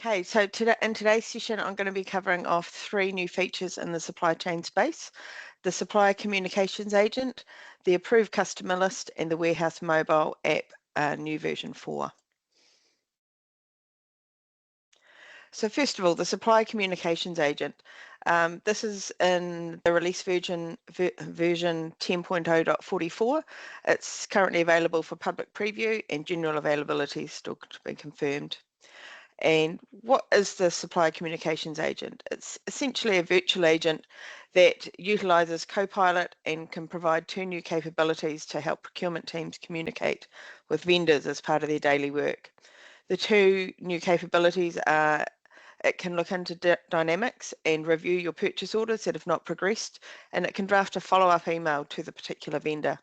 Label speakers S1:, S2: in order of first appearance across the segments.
S1: Okay, so in today's session, I'm going to be covering off 3 new features in the supply chain space: the supplier communications agent, the approved customer list, and the warehouse mobile app new version 4. So first of all, the supplier communications agent. This is in the release version 10.0.44. It's currently available for public preview and general availability is still to be confirmed. And what is the supplier communications agent? It's essentially a virtual agent that utilizes Copilot and can provide 2 new capabilities to help procurement teams communicate with vendors as part of their daily work. The 2 new capabilities are it can look into dynamics and review your purchase orders that have not progressed, and it can draft a follow-up email to the particular vendor.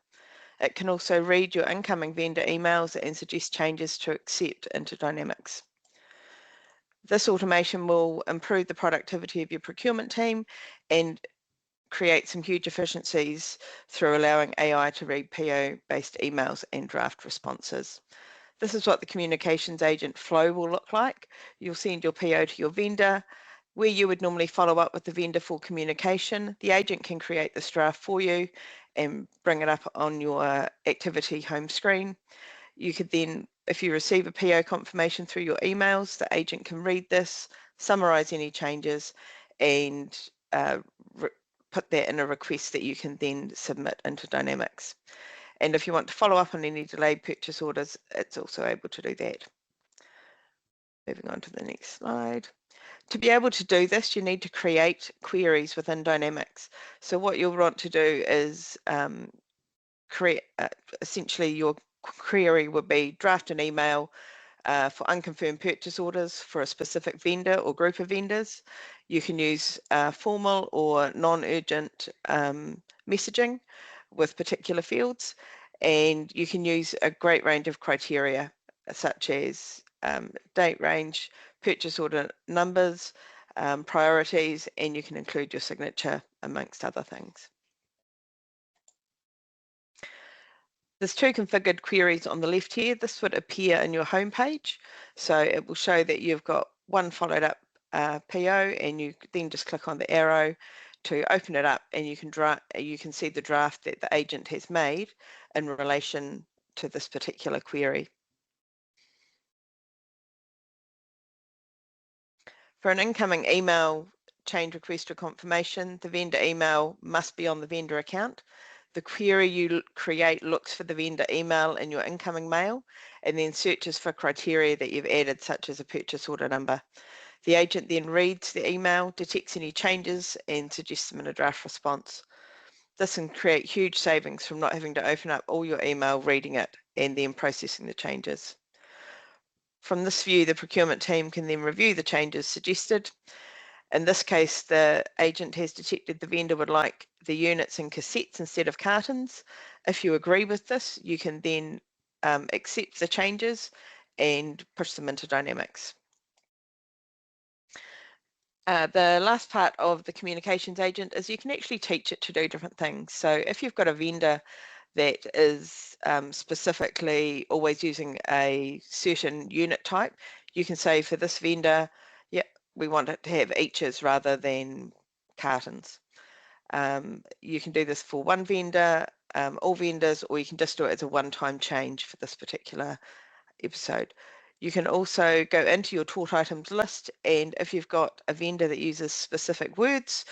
S1: It can also read your incoming vendor emails and suggest changes to accept into dynamics. This automation will improve the productivity of your procurement team and create some huge efficiencies through allowing AI to read PO-based emails and draft responses. This is what the communications agent flow will look like. You'll send your PO to your vendor. Where you would normally follow up with the vendor for communication, the agent can create this draft for you and bring it up on your activity home screen. You could then, if you receive a PO confirmation through your emails, the agent can read this, summarize any changes, and put that in a request that you can then submit into Dynamics. And if you want to follow up on any delayed purchase orders, it's also able to do that. Moving on to the next slide. To be able to do this, you need to create queries within Dynamics. So what you'll want to do is create essentially your query would be draft an email for unconfirmed purchase orders for a specific vendor or group of vendors. You can use formal or non-urgent messaging with particular fields, and you can use a great range of criteria such as date range, purchase order numbers, priorities, and you can include your signature amongst other things. There's 2 configured queries on the left here. This would appear in your home page. So it will show that you've got one followed up PO, and you then just click on the arrow to open it up, and you can see the draft that the agent has made in relation to this particular query. For an incoming email change request or confirmation, the vendor email must be on the vendor account. The query you create looks for the vendor email in your incoming mail and then searches for criteria that you've added, such as a purchase order number. The agent then reads the email, detects any changes, and suggests them in a draft response. This can create huge savings from not having to open up all your email, reading it, and then processing the changes. From this view, the procurement team can then review the changes suggested. In this case, the agent has detected the vendor would like the units in cassettes instead of cartons. If you agree with this, you can then accept the changes and push them into Dynamics. The last part of the communications agent is you can actually teach it to do different things. So if you've got a vendor that is specifically always using a certain unit type, you can say for this vendor, yeah, we want it to have eaches rather than cartons. You can do this for one vendor, all vendors, or you can just do it as a one-time change for this particular episode. You can also go into your taught items list, and if you've got a vendor that uses specific words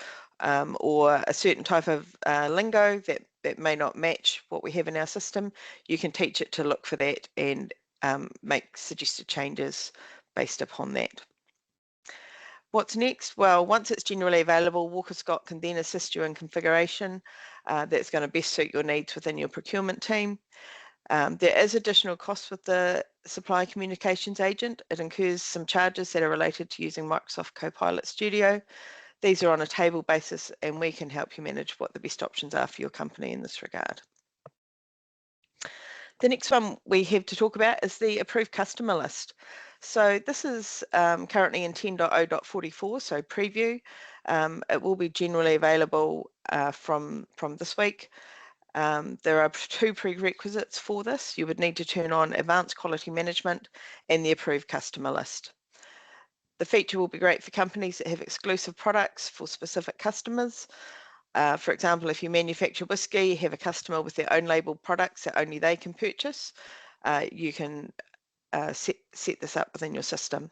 S1: or a certain type of lingo that may not match what we have in our system, you can teach it to look for that and make suggested changes based upon that. What's next? Well, once it's generally available, Walker Scott can then assist you in configuration that's going to best suit your needs within your procurement team. There is additional cost with the Supply Communications Agent. It incurs some charges that are related to using Microsoft Copilot Studio. These are on a table basis, and we can help you manage what the best options are for your company in this regard. The next one we have to talk about is the approved customer list. So this is currently in 10.0.44, so preview. It will be generally available from this week. There are 2 prerequisites for this. You would need to turn on advanced quality management and the approved customer list. The feature will be great for companies that have exclusive products for specific customers. For example, if you manufacture whiskey, have a customer with their own labelled products that only they can purchase, you can set this up within your system.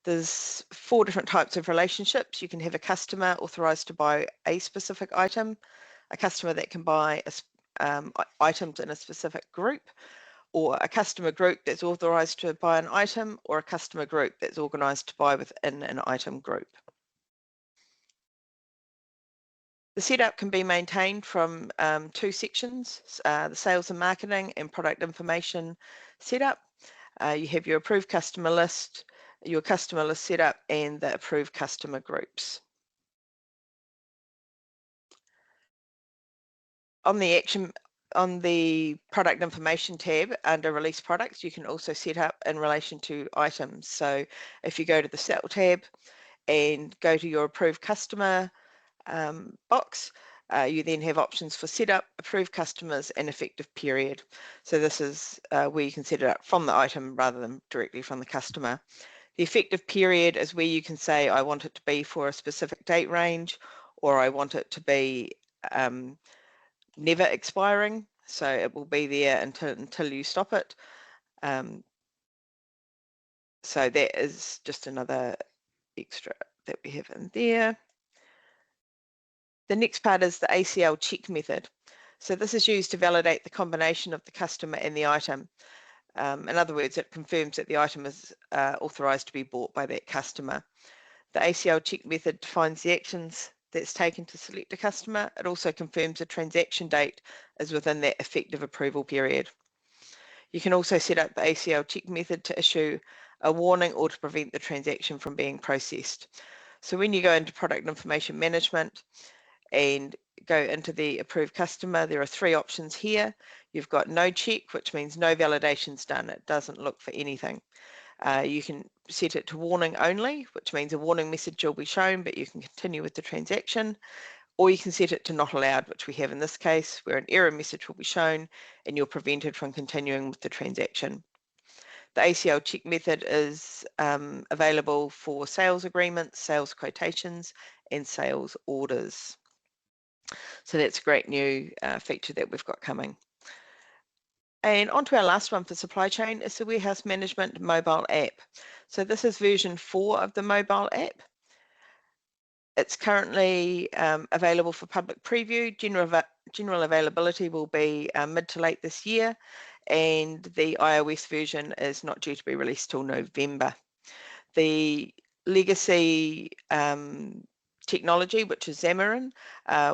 S1: There's 4 different types of relationships. You can have a customer authorised to buy a specific item, a customer that can buy items in a specific group, or a customer group that's authorised to buy an item, or a customer group that's organised to buy within an item group. The setup can be maintained from 2 sections, the sales and marketing and product information setup. You have your approved customer list, your customer list setup, and the approved customer groups. On the product information tab under release products, you can also set up in relation to items. So if you go to the sell tab and go to your approved customer box, you then have options for setup, approved customers, and effective period. So this is where you can set it up from the item rather than directly from the customer. The effective period is where you can say, I want it to be for a specific date range, or I want it to be never expiring, so it will be there until you stop it. So that is just another extra that we have in there. The next part is the ACL check method. So this is used to validate the combination of the customer and the item. In other words, it confirms that the item is authorised to be bought by that customer. The ACL check method defines the actions that's taken to select a customer. It also confirms the transaction date is within that effective approval period. You can also set up the ACL check method to issue a warning or to prevent the transaction from being processed. So when you go into product information management and go into the approved customer, there are 3 options here. You've got no check, which means no validation's done. It doesn't look for anything. You can set it to warning only, which means a warning message will be shown, but you can continue with the transaction. Or you can set it to not allowed, which we have in this case, where an error message will be shown and you're prevented from continuing with the transaction. The ACL check method is available for sales agreements, sales quotations, and sales orders. So that's a great new feature that we've got coming. And on to our last one for supply chain is the warehouse management mobile app. So this is version 4 of the mobile app. It's currently available for public preview. General availability will be mid to late this year, and the iOS version is not due to be released till November. The legacy technology, which is Xamarin,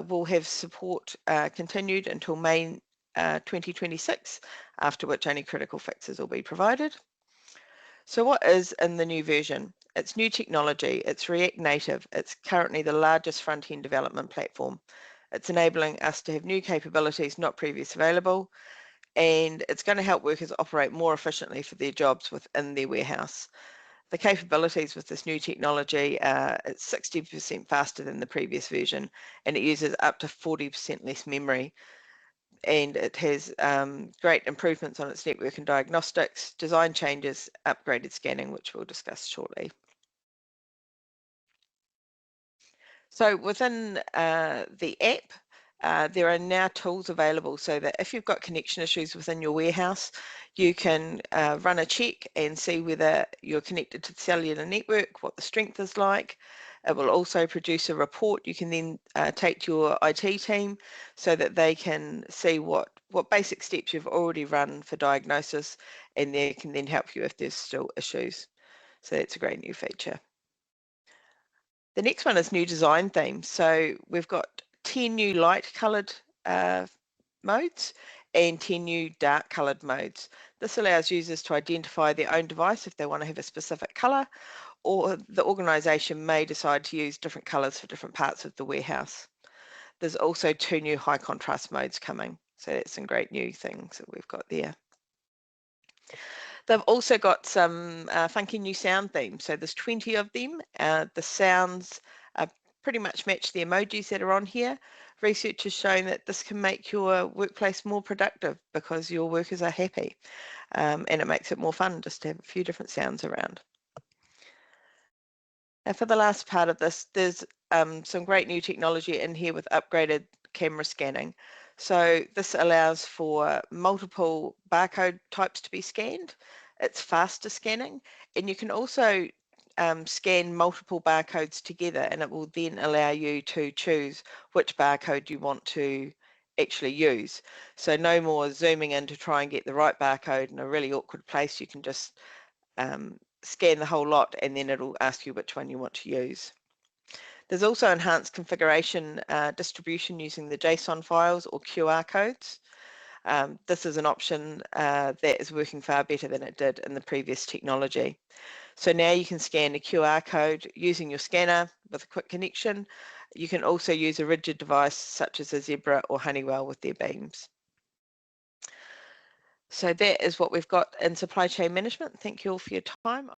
S1: will have support continued until May 2026, after which only critical fixes will be provided. So what is in the new version? It's new technology, it's React Native, it's currently the largest front-end development platform. It's enabling us to have new capabilities not previously available, and it's going to help workers operate more efficiently for their jobs within their warehouse. The capabilities with this new technology, it's 60% faster than the previous version, and it uses up to 40% less memory. And it has great improvements on its network and diagnostics, design changes, upgraded scanning, which we'll discuss shortly. So within the app, there are now tools available so that if you've got connection issues within your warehouse, you can run a check and see whether you're connected to the cellular network, what the strength is like. It will also produce a report you can then take to your IT team so that they can see what basic steps you've already run for diagnosis, and they can then help you if there's still issues. So that's a great new feature. The next one is new design themes. So we've got 10 new light coloured modes and 10 new dark coloured modes. This allows users to identify their own device if they want to have a specific colour, or the organisation may decide to use different colours for different parts of the warehouse. There's also 2 new high contrast modes coming. So that's some great new things that we've got there. They've also got some funky new sound themes. So there's 20 of them. The sounds pretty much match the emojis that are on here. Research has shown that this can make your workplace more productive because your workers are happy. And it makes it more fun just to have a few different sounds around. Now for the last part of this, there's some great new technology in here with upgraded camera scanning. So this allows for multiple barcode types to be scanned. It's faster scanning, and you can also scan multiple barcodes together, and it will then allow you to choose which barcode you want to actually use. So no more zooming in to try and get the right barcode in a really awkward place. You can just scan the whole lot, and then it'll ask you which one you want to use. There's also enhanced configuration distribution using the JSON files or QR codes. This is an option that is working far better than it did in the previous technology. So now you can scan a QR code using your scanner with a quick connection. You can also use a rigid device such as a Zebra or Honeywell with their beams. So that is what we've got in supply chain management. Thank you all for your time.